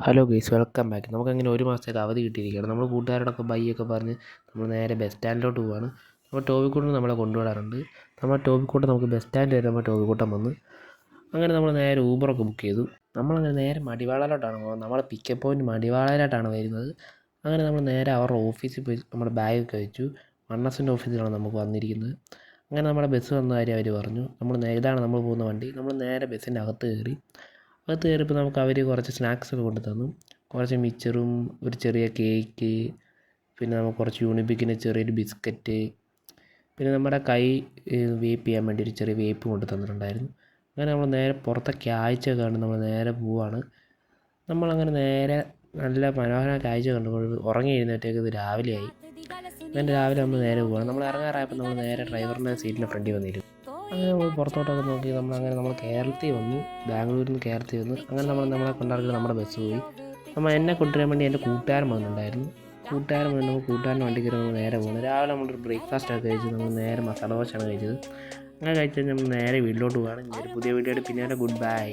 Hello guys, welcome back. നമുക്കങ്ങനെ ഒരു മാസത്തേക്ക് അവധി കിട്ടിയിരിക്കുകയാണ്. നമ്മൾ കൂട്ടുകാരോടൊക്കെ ബൈ ഒക്കെ പറഞ്ഞ് നമ്മൾ നേരെ ബസ് സ്റ്റാൻഡിലോട്ട് പോവുകയാണ്. അപ്പോൾ ടോബിക്കുട്ടൻ നമ്മളെ കൊണ്ടുവിടാറുണ്ട്. നമ്മൾ ടോബിക്കുട്ടൻ നമുക്ക് ബസ് സ്റ്റാൻഡ് വരെ നമ്മൾ ടോബിക്കുട്ടൻ വന്ന് അങ്ങനെ നമ്മൾ നേരെ ഊബറൊക്കെ ബുക്ക് ചെയ്തു. നമ്മളങ്ങനെ നേരെ മടിവാളയിലോട്ടാണ് പോകുന്നത്. നമ്മളെ പിക്കപ്പ് പോയിൻറ്റ് മടിവാളയിലോട്ടാണ് വരുന്നത്. അങ്ങനെ നമ്മൾ നേരെ അവരുടെ ഓഫീസിൽ പോയി നമ്മുടെ ബാഗൊക്കെ വെച്ചു. മണ്ണസിൻ്റെ ഓഫീസിലാണ് നമുക്ക് വന്നിരിക്കുന്നത്. അങ്ങനെ നമ്മുടെ ബസ് വന്ന കാര്യം അവർ പറഞ്ഞു. ഇതാണ് നമ്മൾ പോകുന്ന വണ്ടി. നമ്മൾ നേരെ ബസ്സിൻ്റെ അകത്ത് കയറി. അകത്ത് കയറിയപ്പോൾ നമുക്ക് അവർ കുറച്ച് സ്നാക്സൊക്കെ കൊണ്ടു തന്നു. കുറച്ച് മിച്ചറും ഒരു ചെറിയ കേക്ക്, പിന്നെ നമുക്ക് കുറച്ച് യൂണിബിക്കിൻ്റെ ചെറിയൊരു ബിസ്ക്കറ്റ്, പിന്നെ നമ്മുടെ കൈ വേപ്പ് ചെയ്യാൻ വേണ്ടി ഒരു ചെറിയ വേപ്പ് കൊണ്ടു തന്നിട്ടുണ്ടായിരുന്നു. അങ്ങനെ നമ്മൾ നേരെ പുറത്തെ കാഴ്ച കണ്ട് നമ്മൾ നേരെ പോവാണ്. നമ്മളങ്ങനെ നേരെ നല്ല മനോഹരമായ കാഴ്ച കണ്ടു ഉറങ്ങി എഴുന്നേറ്റേക്ക് രാവിലെയായി. അങ്ങനെ രാവിലെ നമ്മൾ നേരെ പോവാണ്. നമ്മൾ ഇറങ്ങാറായപ്പോൾ നമ്മൾ നേരെ ഡ്രൈവറിൻ്റെ സീറ്റിൻ്റെ ഫ്രണ്ടിൽ വന്നിരുന്നു. അങ്ങനെ നമ്മൾ പുറത്തോട്ടൊക്കെ നോക്കി നമ്മൾ കേരളത്തിൽ വന്നു. ബാംഗ്ലൂരിൽ നിന്ന് കേരളത്തിൽ വന്നു. അങ്ങനെ നമ്മളെ കൊണ്ടാക്കി നമ്മുടെ ബസ് പോയി. എന്നെ കൊണ്ടുവരാൻ വേണ്ടി എൻ്റെ കൂട്ടുകാരൻ വന്നിട്ടുണ്ടായിരുന്നു. നമ്മൾ കൂട്ടുകാരൻ്റെ വണ്ടി കയറി നമ്മൾ നേരെ പോകുന്നു. രാവിലെ നമ്മളൊരു ബ്രേക്ക്ഫാസ്റ്റൊക്കെ കഴിച്ച് നമ്മൾ നേരെ മസാല ദോശയാണ് കഴിച്ചത്. അങ്ങനെ കഴിച്ചാൽ നമ്മൾ നേരെ വീട്ടിലോട്ട് പോവുകയാണ്. ഒരു പുതിയ വീഡിയോ ആയിട്ട് പിന്നെ ഗുഡ് ബൈ.